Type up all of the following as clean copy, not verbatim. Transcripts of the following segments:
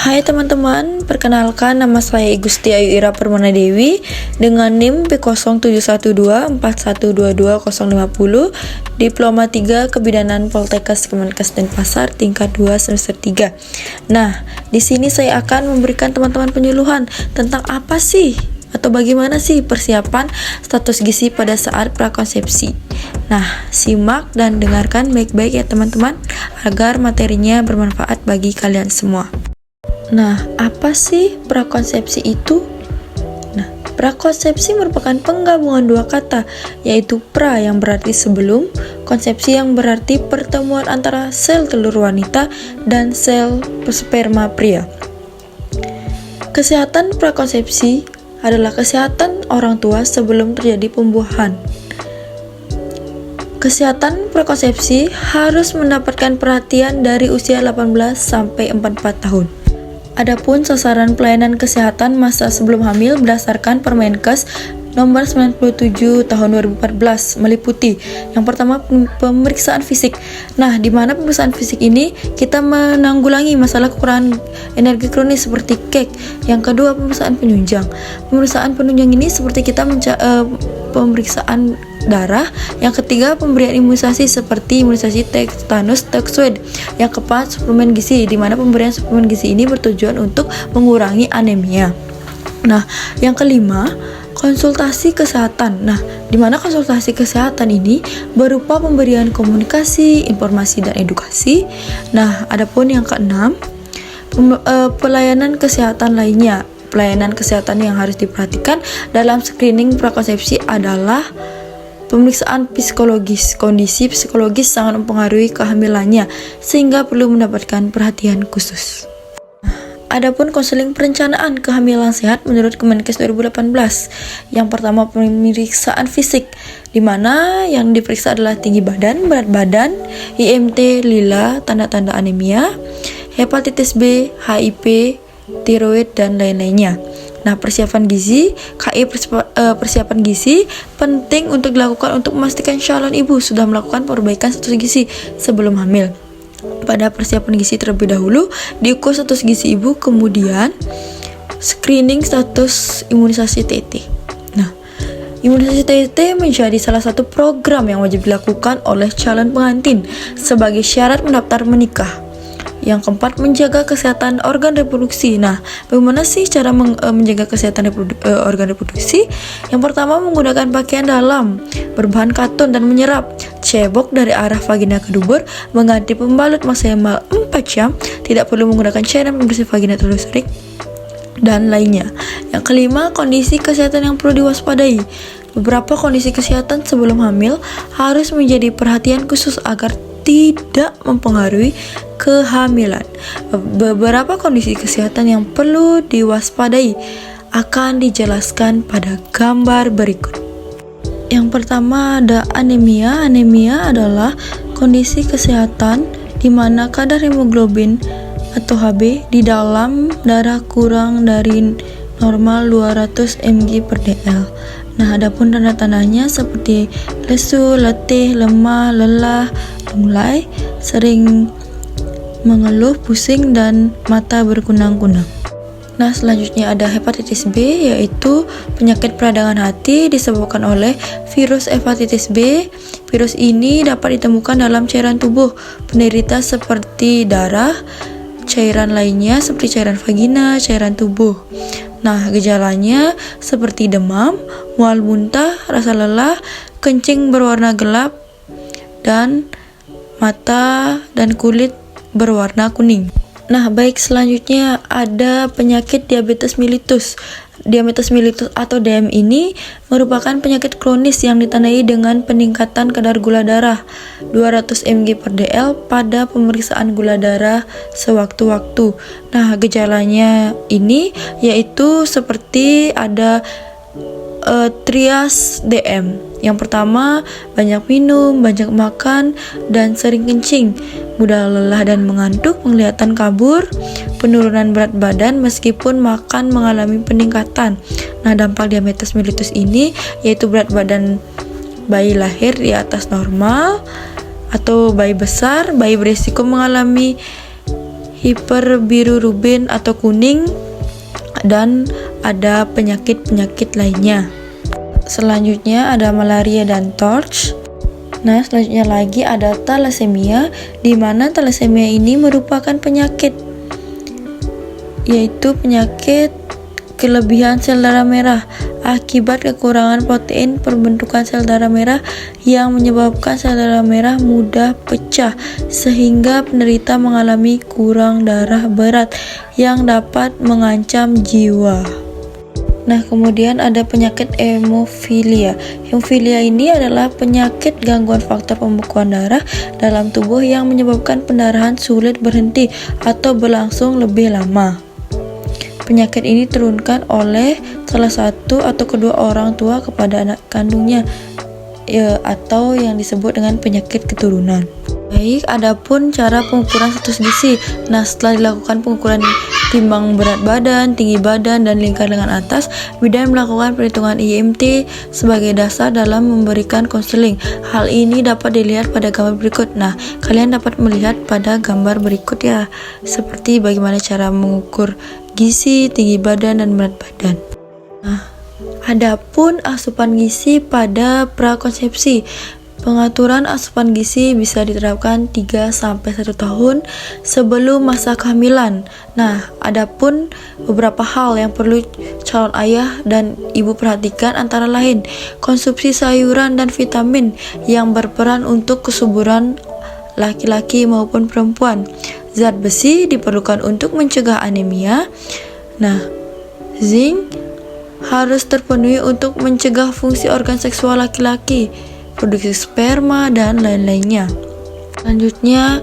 Hai teman-teman, perkenalkan nama saya Igusti Ayu Ira Permana Dewi dengan NIM P0712412250, Diploma 3 Kebidanan Poltekkes Kemenkes Denpasar tingkat 2 semester 3. Nah, di sini saya akan memberikan teman-teman penyuluhan tentang apa sih atau bagaimana sih persiapan status gizi pada saat prakonsepsi. Nah, simak dan dengarkan baik-baik ya teman-teman agar materinya bermanfaat bagi kalian semua. Nah, apa sih prakonsepsi itu? Nah, prakonsepsi merupakan penggabungan dua kata, yaitu pra yang berarti sebelum, konsepsi yang berarti pertemuan antara sel telur wanita dan sel sperma pria. Kesehatan prakonsepsi adalah kesehatan orang tua sebelum terjadi pembuahan. Kesehatan prakonsepsi harus mendapatkan perhatian dari usia 18 sampai 44 tahun. Adapun sasaran pelayanan kesehatan masa sebelum hamil berdasarkan Permenkes nomor 97 tahun 2014 meliputi yang pertama pemeriksaan fisik. Nah, di mana pemeriksaan fisik ini kita menanggulangi masalah kekurangan energi kronis seperti KEK. Yang kedua, pemeriksaan penunjang. Pemeriksaan penunjang ini seperti kita pemeriksaan darah. Yang ketiga, pemberian imunisasi seperti imunisasi tetanus, toxoid. Yang keempat, suplemen gizi, di mana pemberian suplemen gizi ini bertujuan untuk mengurangi anemia. Nah, yang kelima, konsultasi kesehatan. Nah, di mana konsultasi kesehatan ini berupa pemberian komunikasi, informasi, dan edukasi. Nah, adapun yang keenam, pelayanan kesehatan lainnya. Pelayanan kesehatan yang harus diperhatikan dalam screening prakonsepsi adalah pemeriksaan psikologis. Kondisi psikologis sangat mempengaruhi kehamilannya, sehingga perlu mendapatkan perhatian khusus. Adapun konseling perencanaan kehamilan sehat menurut Kemenkes 2018. Yang pertama, pemeriksaan fisik, di mana yang diperiksa adalah tinggi badan, berat badan, IMT, lila, tanda-tanda anemia, hepatitis B, HIV, tiroid, dan lain-lainnya. Nah, persiapan gizi, persiapan gizi penting untuk dilakukan untuk memastikan calon ibu sudah melakukan perbaikan status gizi sebelum hamil. Pada persiapan gizi terlebih dahulu diukur status gizi ibu, kemudian screening status imunisasi TT. Nah, imunisasi TT menjadi salah satu program yang wajib dilakukan oleh calon pengantin sebagai syarat mendaftar menikah. Yang keempat, menjaga kesehatan organ reproduksi. Nah, bagaimana sih cara menjaga kesehatan organ reproduksi? Yang pertama, menggunakan pakaian dalam berbahan katun dan menyerap cebok dari arah vagina ke dubur, mengganti pembalut maksimal 4 jam, tidak perlu menggunakan cairan pembersih vagina terlalu sering, dan lainnya. Yang kelima, kondisi kesehatan yang perlu diwaspadai. Beberapa kondisi kesehatan sebelum hamil harus menjadi perhatian khusus agar tidak mempengaruhi kehamilan. Beberapa kondisi kesehatan yang perlu diwaspadai akan dijelaskan pada gambar berikut. Yang pertama ada anemia. Anemia adalah kondisi kesehatan di mana kadar hemoglobin atau Hb di dalam darah kurang dari normal 200 mg/dl. Nah, adapun tanda-tandanya seperti lesu, letih, lemah, lelah, mulai sering mengeluh, pusing, dan mata berkunang-kunang. Nah, selanjutnya ada hepatitis B, yaitu penyakit peradangan hati disebabkan oleh virus hepatitis B. Virus ini dapat ditemukan dalam cairan tubuh penderita seperti darah, cairan lainnya seperti cairan vagina, cairan tubuh. Nah, gejalanya seperti demam, mual muntah, rasa lelah, kencing berwarna gelap, dan mata dan kulit berwarna kuning. Nah, baik, selanjutnya ada penyakit diabetes mellitus. Diabetes mellitus atau DM ini merupakan penyakit kronis yang ditandai dengan peningkatan kadar gula darah 200 mg/dl pada pemeriksaan gula darah sewaktu-waktu. Nah, gejalanya ini yaitu seperti ada trias DM. Yang pertama, banyak minum, banyak makan, dan sering kencing, mudah lelah dan mengantuk, penglihatan kabur, penurunan berat badan meskipun makan mengalami peningkatan. Nah, dampak diabetes mellitus ini yaitu berat badan bayi lahir di atas normal atau bayi besar, bayi berisiko mengalami hiperbilirubin atau kuning, dan ada penyakit-penyakit lainnya. Selanjutnya ada malaria dan TORCH. Nah, selanjutnya lagi ada thalassemia, di mana thalassemia ini merupakan penyakit, yaitu penyakit kelebihan sel darah merah akibat kekurangan protein pembentukan sel darah merah yang menyebabkan sel darah merah mudah pecah sehingga penderita mengalami kurang darah berat yang dapat mengancam jiwa. Nah, kemudian ada penyakit hemofilia. Hemofilia ini adalah penyakit gangguan faktor pembekuan darah dalam tubuh yang menyebabkan pendarahan sulit berhenti atau berlangsung lebih lama. Penyakit ini diturunkan oleh salah satu atau kedua orang tua kepada anak kandungnya, atau yang disebut dengan penyakit keturunan. Baik, adapun cara pengukuran status gizi. Nah, setelah dilakukan pengukuran timbang berat badan, tinggi badan, dan lingkar lengan atas, bidan melakukan perhitungan IMT sebagai dasar dalam memberikan konseling. Hal ini dapat dilihat pada gambar berikut. Nah, kalian dapat melihat pada gambar berikut ya, seperti bagaimana cara mengukur gizi, tinggi badan, dan berat badan. Nah, adapun asupan gizi pada prakonsepsi. Pengaturan asupan gizi bisa diterapkan 3-1 tahun sebelum masa kehamilan. Nah, adapun beberapa hal yang perlu calon ayah dan ibu perhatikan antara lain konsumsi sayuran dan vitamin yang berperan untuk kesuburan laki-laki maupun perempuan. Zat besi diperlukan untuk mencegah anemia. Nah, zinc harus terpenuhi untuk mencegah fungsi organ seksual laki-laki, produksi sperma, dan lain-lainnya. Selanjutnya,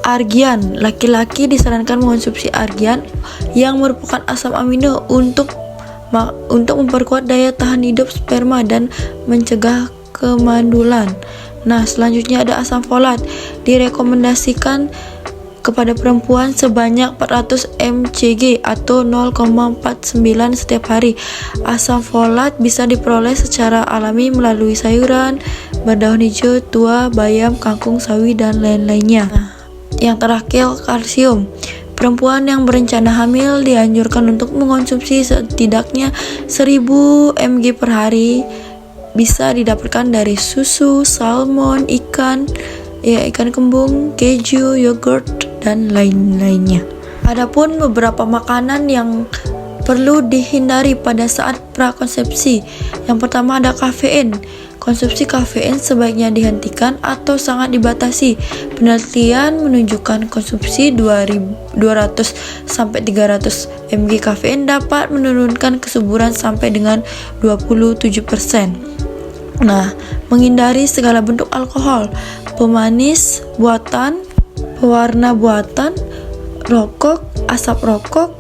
argian. Laki-laki disarankan mengonsumsi argian yang merupakan asam amino untuk memperkuat daya tahan hidup sperma dan mencegah kemandulan. Nah, selanjutnya ada asam folat. Direkomendasikan kepada perempuan sebanyak 400 mcg atau 0,49 setiap hari. Asam folat bisa diperoleh secara alami melalui sayuran, berdaun hijau, tua, bayam, kangkung, sawi, dan lain-lainnya. Nah, yang terakhir, kalsium. Perempuan yang berencana hamil dianjurkan untuk mengonsumsi setidaknya 1000 mg per hari. Bisa didapatkan dari susu, salmon, ikan kembung, keju, yogurt, dan lain-lainnya. Adapun beberapa makanan yang perlu dihindari pada saat prakonsepsi. Yang pertama ada kafein. Konsumsi kafein sebaiknya dihentikan atau sangat dibatasi. Penelitian menunjukkan konsumsi 200-300 mg kafein dapat menurunkan kesuburan sampai dengan 27%. Nah, menghindari segala bentuk alkohol, pemanis buatan, pewarna buatan, rokok, asap rokok,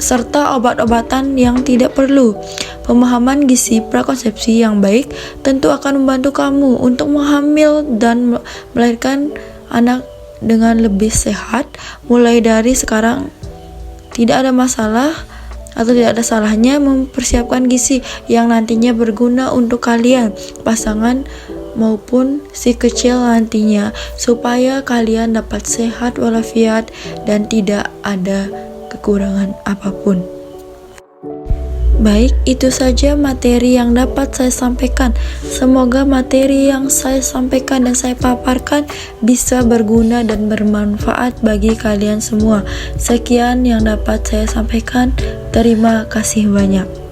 serta obat-obatan yang tidak perlu. Pemahaman gizi prakonsepsi yang baik tentu akan membantu kamu untuk menghamil dan melahirkan anak dengan lebih sehat. Mulai dari sekarang, tidak ada masalah atau tidak ada salahnya mempersiapkan gizi yang nantinya berguna untuk kalian, pasangan, maupun si kecil nantinya, supaya kalian dapat sehat walafiat dan tidak ada kekurangan apapun. Baik, itu saja materi yang dapat saya sampaikan. Semoga materi yang saya sampaikan dan saya paparkan bisa berguna dan bermanfaat bagi kalian semua. Sekian yang dapat saya sampaikan. Terima kasih banyak.